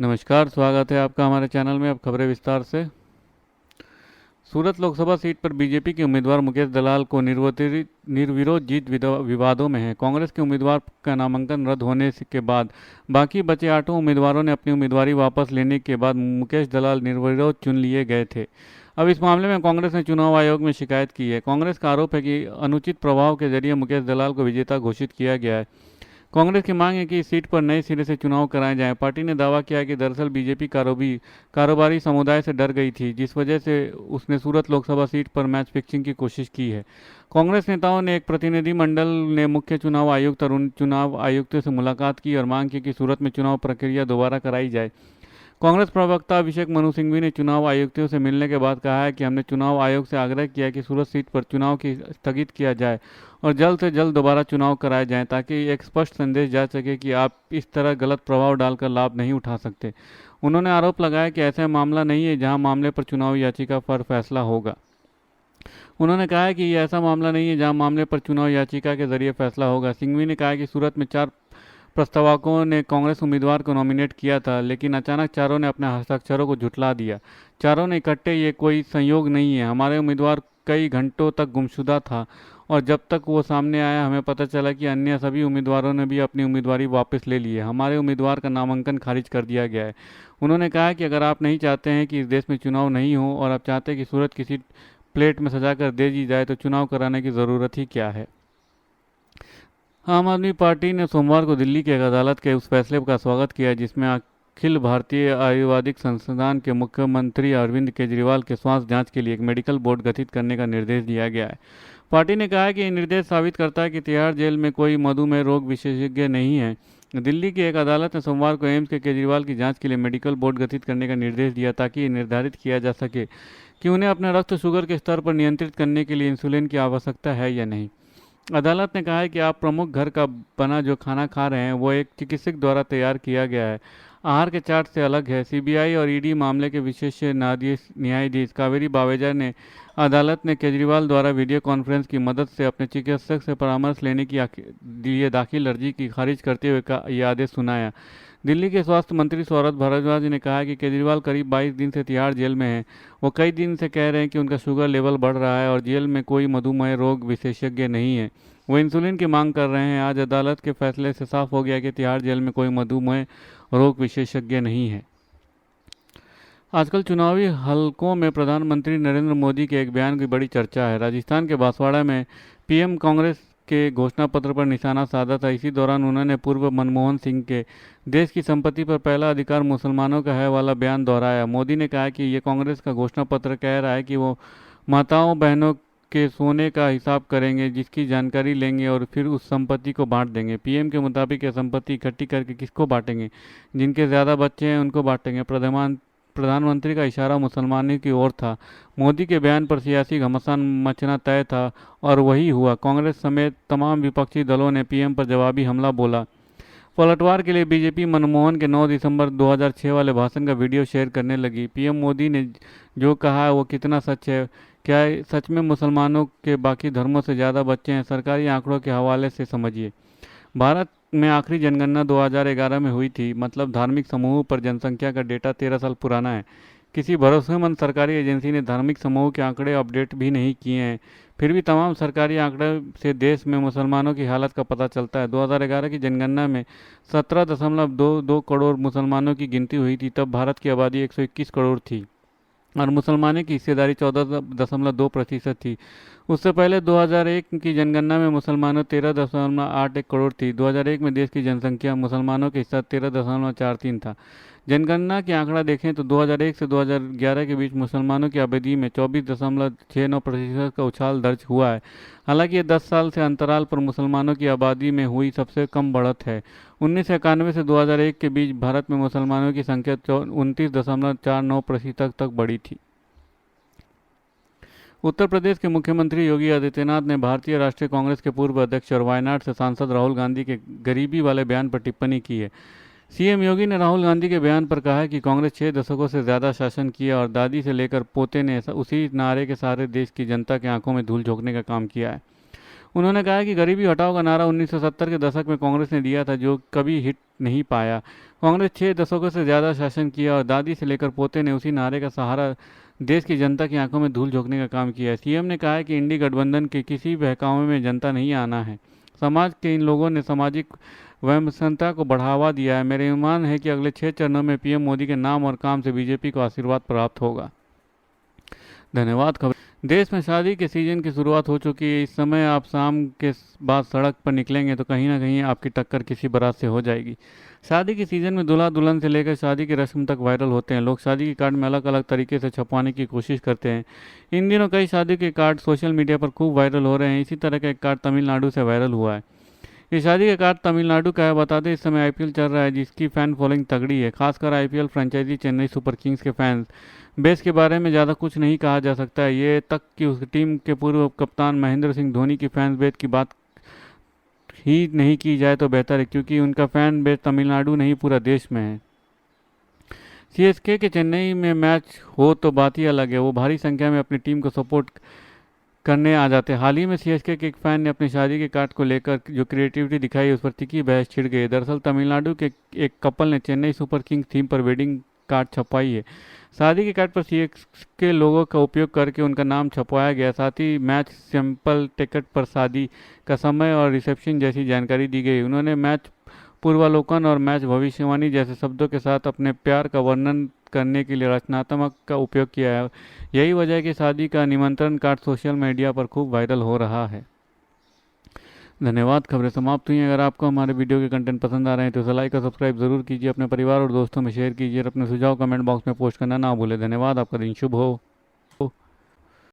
नमस्कार, स्वागत है आपका हमारे चैनल में। अब खबरें विस्तार से। सूरत लोकसभा सीट पर बीजेपी के उम्मीदवार मुकेश दलाल को निर्विरोध जीत विवादों में है। कांग्रेस के उम्मीदवार का नामांकन रद्द होने के बाद बाकी बचे 8 उम्मीदवारों ने अपनी उम्मीदवारी वापस लेने के बाद मुकेश दलाल निर्विरोध चुन लिए गए थे। अब इस मामले में कांग्रेस ने चुनाव आयोग में शिकायत की है। कांग्रेस का आरोप है कि अनुचित प्रभाव के जरिए मुकेश दलाल को विजेता घोषित किया गया है। कांग्रेस की मांग है कि इस सीट पर नए सिरे से चुनाव कराए जाएं। पार्टी ने दावा किया है कि दरअसल बीजेपी कारोबारी समुदाय से डर गई थी, जिस वजह से उसने सूरत लोकसभा सीट पर मैच फिक्सिंग की कोशिश की है। कांग्रेस नेताओं ने एक प्रतिनिधिमंडल ने मुख्य चुनाव आयुक्त और उन चुनाव आयुक्तों से मुलाकात की और मांग की कि सूरत में चुनाव प्रक्रिया दोबारा कराई जाए। कांग्रेस प्रवक्ता अभिषेक मनु सिंघवी ने चुनाव आयुक्तों से मिलने के बाद कहा है कि हमने चुनाव आयोग से आग्रह किया कि सूरत सीट पर चुनाव की स्थगित किया जाए और जल्द से जल्द दोबारा चुनाव कराए जाएं, ताकि एक स्पष्ट संदेश जा सके कि आप इस तरह गलत प्रभाव डालकर लाभ नहीं उठा सकते। उन्होंने आरोप लगाया कि ऐसा मामला नहीं है जहां मामले पर चुनाव याचिका पर फैसला होगा। उन्होंने कहा है कि ये ऐसा मामला नहीं है जहां मामले पर चुनाव याचिका के जरिए फैसला होगा। सिंघवी ने कहा कि सूरत में 4 प्रस्तावकों ने कांग्रेस उम्मीदवार को नॉमिनेट किया था, लेकिन अचानक चारों ने अपने हस्ताक्षरों को झुठला दिया। चारों ने इकट्ठे, ये कोई संयोग नहीं है, हमारे उम्मीदवार कई घंटों तक गुमशुदा था और जब तक वो सामने आया हमें पता चला कि अन्य सभी उम्मीदवारों ने भी अपनी उम्मीदवारी वापस ले ली है। हमारे उम्मीदवार का नामांकन खारिज कर दिया गया है। उन्होंने कहा कि अगर आप नहीं चाहते हैं कि इस देश में चुनाव नहीं हो और आप चाहते हैं कि सूरत की सीट प्लेट में सजा कर दे दी जाए, तो चुनाव कराने की ज़रूरत ही क्या है। आम आदमी पार्टी ने सोमवार को दिल्ली की एक अदालत के उस फैसले का स्वागत किया जिसमें अखिल भारतीय आयुर्वेदिक संस्थान के मुख्यमंत्री अरविंद केजरीवाल के स्वास्थ्य जांच के लिए एक मेडिकल बोर्ड गठित करने का निर्देश दिया गया है। पार्टी ने कहा है कि ये निर्देश साबित करता है कि तिहाड़ जेल में कोई मधुमेह रोग विशेषज्ञ नहीं है। दिल्ली की एक अदालत ने सोमवार को एम्स के केजरीवाल की जांच के लिए मेडिकल बोर्ड गठित करने का निर्देश दिया, ताकि ये निर्धारित किया जा सके कि उन्हें अपने रक्त शुगर के स्तर पर नियंत्रित करने के लिए इंसुलिन की आवश्यकता है या नहीं। अदालत ने कहा है कि आप प्रमुख घर का बना जो खाना खा रहे हैं वो एक चिकित्सक द्वारा तैयार किया गया है, आहार के चार्ट से अलग है। सीबीआई और ईडी मामले के विशेष न्यायाधीश कावेरी बावेजा ने अदालत ने केजरीवाल द्वारा वीडियो कॉन्फ्रेंस की मदद से अपने चिकित्सक से परामर्श लेने की लिए दाखिल अर्जी की खारिज करते हुए यह आदेश सुनाया। दिल्ली के स्वास्थ्य मंत्री सौरभ भारद्वाज ने कहा कि केजरीवाल करीब 22 दिन से तिहाड़ जेल में हैं। वो कई दिन से कह रहे हैं कि उनका शुगर लेवल बढ़ रहा है और जेल में कोई मधुमेह रोग विशेषज्ञ नहीं है। वो इंसुलिन की मांग कर रहे हैं। आज अदालत के फैसले से साफ हो गया कि तिहाड़ जेल में कोई मधुमेह रोग विशेषज्ञ नहीं है। आजकल चुनावी हलकों में प्रधानमंत्री नरेंद्र मोदी के एक बयान की बड़ी चर्चा है। राजस्थान के बांसवाड़ा में पीएम कांग्रेस के घोषणा पत्र पर निशाना साधा था। इसी दौरान उन्होंने पूर्व मनमोहन सिंह के देश की संपत्ति पर पहला अधिकार मुसलमानों का है वाला बयान दोहराया। मोदी ने कहा कि ये कांग्रेस का घोषणा पत्र कह रहा है कि वो माताओं बहनों के सोने का हिसाब करेंगे, जिसकी जानकारी लेंगे और फिर उस संपत्ति को बांट देंगे। पीएम के मुताबिक ये संपत्ति इकट्ठी करके किसको बांटेंगे? जिनके ज़्यादा बच्चे हैं उनको बांटेंगे। प्रधानमंत्री का इशारा मुसलमानों की ओर था। मोदी के बयान पर सियासी घमासान मचना तय था और वही हुआ। कांग्रेस समेत तमाम विपक्षी दलों ने पीएम पर जवाबी हमला बोला। पलटवार के लिए बीजेपी मनमोहन के 9 दिसंबर 2006 वाले भाषण का वीडियो शेयर करने लगी। पीएम मोदी ने जो कहा है वो कितना सच है? क्या सच में मुसलमानों के बाकी धर्मों से ज़्यादा बच्चे हैं? सरकारी आंकड़ों के हवाले से समझिए। भारत में आखिरी जनगणना 2011 में हुई थी, मतलब धार्मिक समूह पर जनसंख्या का डेटा 13 साल पुराना है। किसी भरोसेमंद सरकारी एजेंसी ने धार्मिक समूह के आंकड़े अपडेट भी नहीं किए हैं। फिर भी तमाम सरकारी आंकड़े से देश में मुसलमानों की हालत का पता चलता है। 2011 की जनगणना में 17.22 करोड़ मुसलमानों की गिनती हुई थी। तब भारत की आबादी 121 करोड़ थी और मुसलमानों की हिस्सेदारी 14.2% थी। उससे पहले 2001 की जनगणना में मुसलमानों 13.81 करोड़ थी। 2001 में देश की जनसंख्या मुसलमानों के हिस्सा 13.43 था। जनगणना के आंकड़ा देखें तो 2001 से 2011 के बीच मुसलमानों की आबादी में 24.69% का उछाल दर्ज हुआ है। हालांकि ये 10 साल से अंतराल पर मुसलमानों की आबादी में हुई सबसे कम बढ़त है। 1991 से 2001 के बीच भारत में मुसलमानों की संख्या 29.49% तक बढ़ी थी। उत्तर प्रदेश के मुख्यमंत्री योगी आदित्यनाथ ने भारतीय राष्ट्रीय कांग्रेस के पूर्व अध्यक्ष और वायनाड से सांसद राहुल गांधी के गरीबी वाले बयान पर टिप्पणी की है। सीएम योगी ने राहुल गांधी के बयान पर कहा है कि कांग्रेस 6 दशकों से ज़्यादा शासन किया और दादी से लेकर पोते ने उसी नारे के सहारे देश की जनता के आंखों में धूल झोंकने का काम किया है। उन्होंने कहा कि गरीबी हटाओ का नारा 1970 के दशक में कांग्रेस ने दिया था, जो कभी हिट नहीं पाया। कांग्रेस 6 दशकों से ज़्यादा शासन किया और दादी से लेकर पोते ने उसी नारे का सहारा देश की जनता की आंखों में धूल झोंकने का काम किया है। सीएम ने कहा है कि इंडी गठबंधन के किसी बहकावे में जनता नहीं आना है। समाज के इन लोगों ने सामाजिक वैमनस्यता को बढ़ावा दिया है। मेरा ईमान है कि अगले 6 चरणों में पीएम मोदी के नाम और काम से बीजेपी को आशीर्वाद प्राप्त होगा। धन्यवाद। खबर देश में शादी के सीजन की शुरुआत हो चुकी है। इस समय आप शाम के बाद सड़क पर निकलेंगे तो कहीं ना कहीं आपकी टक्कर किसी बारात से हो जाएगी। शादी के सीजन में दूल्हा दुल्हन से लेकर शादी की रस्म तक वायरल होते हैं। लोग शादी के कार्ड में अलग अलग तरीके से छपवाने की कोशिश करते हैं। इन दिनों कई शादी के कार्ड सोशल मीडिया पर खूब वायरल हो रहे हैं। इसी तरह का एक कार्ड तमिलनाडु से वायरल हुआ है। ये शादी का कार्ड तमिलनाडु का है। बता दें, इस समय आईपीएल चल रहा है, जिसकी फैन फॉलोइंग तगड़ी है। खासकर IPL franchise Chennai Super Kings के फैंस बेस के बारे में ज़्यादा कुछ नहीं कहा जा सकता है। ये तक कि उस टीम के पूर्व कप्तान महेंद्र सिंह धोनी की फैंस बेस की बात ही नहीं की जाए तो बेहतर है, क्योंकि उनका फैन बेस तमिलनाडु नहीं पूरा देश में है। सीएसके के चेन्नई में मैच हो तो बात ही अलग है, वो भारी संख्या में अपनी टीम को सपोर्ट करने आ जाते हैं। हाल ही में सीएसके के एक फैन ने अपनी शादी के कार्ड को लेकर जो क्रिएटिविटी दिखाई, उस पर तीखी बहस छिड़ गई। दरअसल तमिलनाडु के एक कपल ने चेन्नई सुपर किंग्स थीम पर वेडिंग कार्ड छपवाई है। शादी के कार्ड पर सीएसके लोगों का उपयोग करके उनका नाम छपवाया गया। साथ ही मैच सैंपल टिकट पर शादी का समय और रिसेप्शन जैसी जानकारी दी गई। उन्होंने मैच पूर्वालोकन और मैच भविष्यवाणी जैसे शब्दों के साथ अपने प्यार का वर्णन करने के लिए रचनात्मक का उपयोग किया है। यही वजह है कि शादी का निमंत्रण कार्ड सोशल मीडिया पर खूब वायरल हो रहा है। धन्यवाद। खबरें समाप्त हुई हैं। अगर आपको हमारे वीडियो के कंटेंट पसंद आ रहे हैं तो इसे लाइक और सब्सक्राइब जरूर कीजिए। अपने परिवार और दोस्तों में शेयर कीजिए और अपने सुझाव कमेंट बॉक्स में पोस्ट करना ना भूलें। धन्यवाद। आपका दिन शुभ हो।